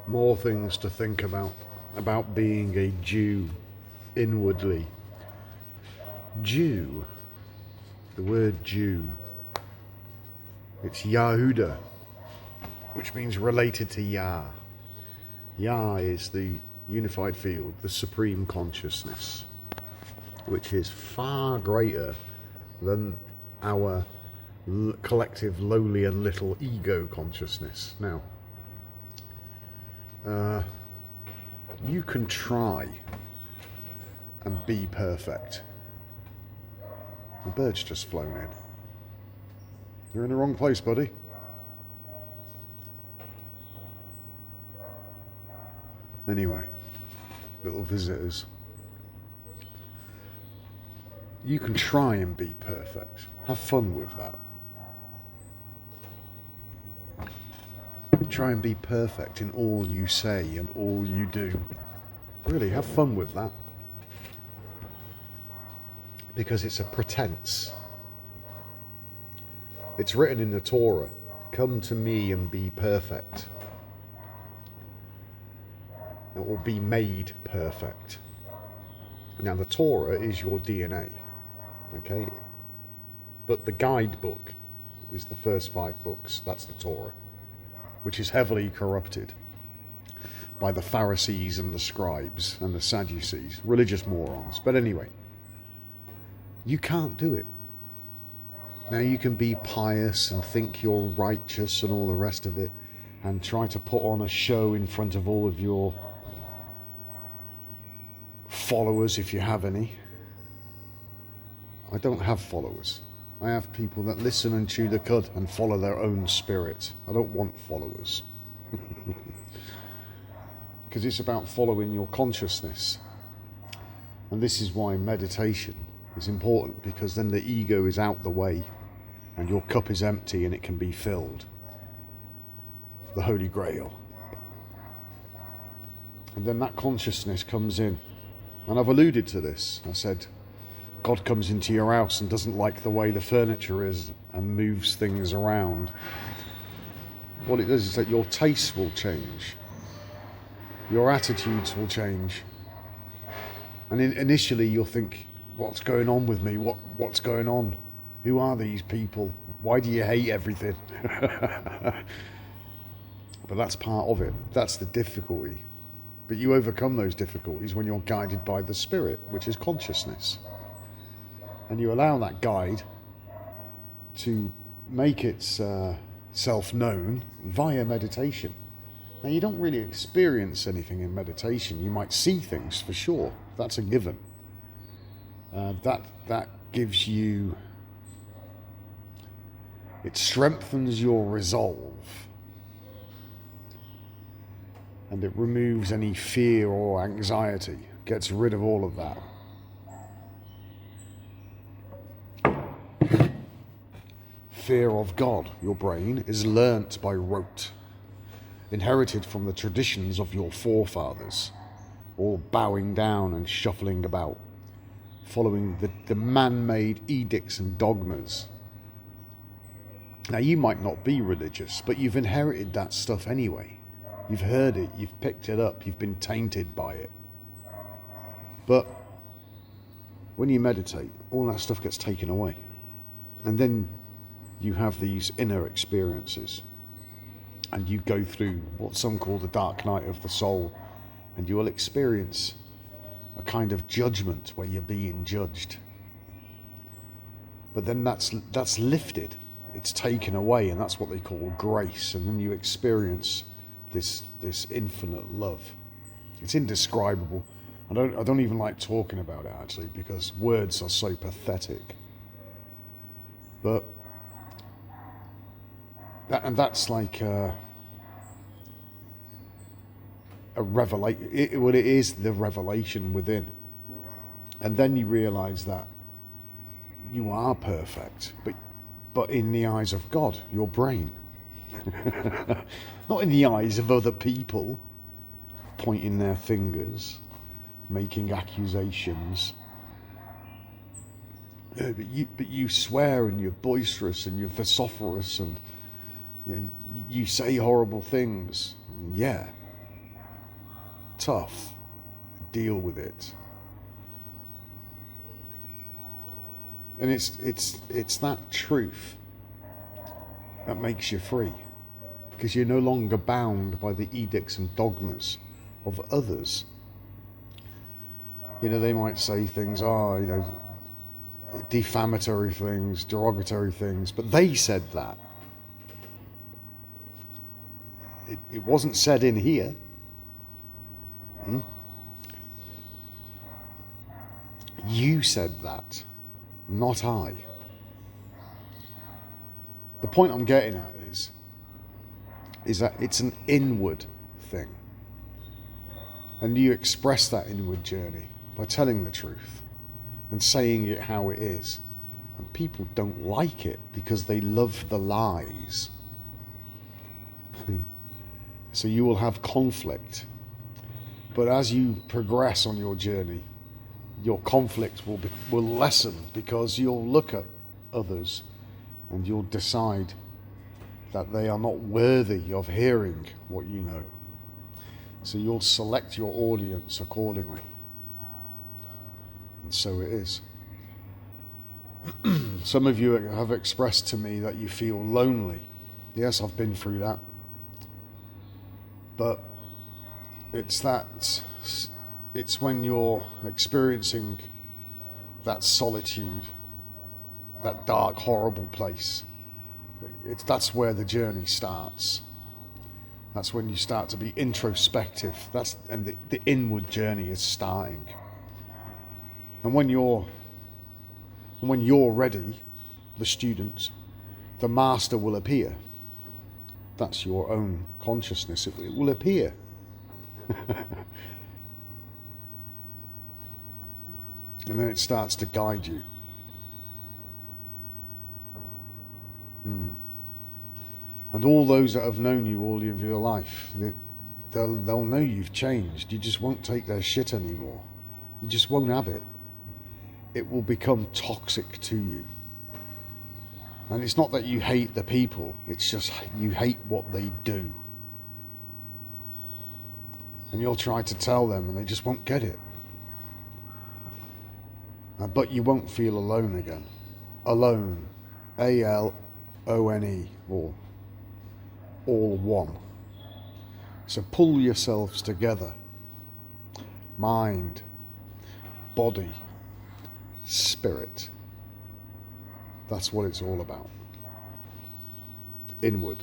more things to think about being a Jew inwardly. Jew, the word Jew, it's Yahuda, which means related to Yah. Yah is the unified field, the supreme consciousness, which is far greater than our collective lowly and little ego consciousness. Now, you can try and be perfect. The bird's just flown in. You're in the wrong place, buddy. Anyway, little visitors. You can try and be perfect. Have fun with that. Try and be perfect in all you say and all you do. Really, have fun with that. Because it's a pretense. It's written in the Torah, come to me and be perfect. It will be made perfect. Now the Torah is your DNA, okay? But the guidebook is the first 5 books, that's the Torah, which is heavily corrupted by the Pharisees and the scribes and the Sadducees, religious morons. But anyway, you can't do it. Now you can be pious and think you're righteous and all the rest of it and try to put on a show in front of all of your followers, if you have any. I don't have followers. I have people that listen and chew the cud and follow their own spirit. I don't want followers. Because it's about following your consciousness. And this is why meditation is important, because then the ego is out the way and your cup is empty and it can be filled. The Holy Grail. And then that consciousness comes in. And I've alluded to this. I said, God comes into your house and doesn't like the way the furniture is and moves things around. What it does is that your tastes will change. Your attitudes will change. And initially you'll think, what's going on with me? What's going on? Who are these people? Why do you hate everything? But that's part of it. That's the difficulty. But you overcome those difficulties when you're guided by the Spirit, which is consciousness. And you allow that guide to make itself known via meditation. Now, you don't really experience anything in meditation. You might see things for sure. That's a given. That gives you... It strengthens your resolve. And it removes any fear or anxiety, gets rid of all of that. Fear of God, your brain, is learnt by rote, inherited from the traditions of your forefathers, all bowing down and shuffling about, following the man-made edicts and dogmas. Now, you might not be religious, but you've inherited that stuff anyway. You've heard it, you've picked it up, you've been tainted by it. But when you meditate, all that stuff gets taken away. And then you have these inner experiences. And you go through what some call the dark night of the soul. And you will experience a kind of judgment where you're being judged. But then that's lifted. It's taken away, and that's what they call grace. And then you experience this infinite love. It's indescribable. I don't even like talking about it, actually, because words are so pathetic. But that's like a revelation. It is the revelation within. And then you realize that you are perfect, but in the eyes of God, your brain. Not in the eyes of other people pointing their fingers, making accusations. But you swear, and you're boisterous, and you're vociferous, and you say horrible things. Yeah, tough, deal with it. And it's that truth that makes you free, because you're no longer bound by the edicts and dogmas of others. You know, they might say things, defamatory things, derogatory things, but they said that. It wasn't said in here. You said that, not I. The point I'm getting at is that it's an inward thing. And you express that inward journey by telling the truth and saying it how it is. And people don't like it because they love the lies. So you will have conflict. But as you progress on your journey, your conflict will lessen, because you'll look at others and you'll decide that they are not worthy of hearing what you know. So you'll select your audience accordingly. And so it is. Some of you have expressed to me that you feel lonely. Yes, I've been through that. But it's when you're experiencing that solitude, that dark, horrible place. That's where the journey starts. That's when you start to be introspective. And the inward journey is starting. And when you're ready, the student, the master will appear. That's your own consciousness. It will appear. And then it starts to guide you. And all those that have known you all of your life, they'll know you've changed. You just won't take their shit anymore. You just won't have it. It will become toxic to you. And it's not that you hate the people, it's just you hate what they do. And you'll try to tell them and they just won't get it. But you won't feel alone again. Alone. A-L-O-N-E, or all one. So pull yourselves together. Mind, body, spirit. That's what it's all about. Inward.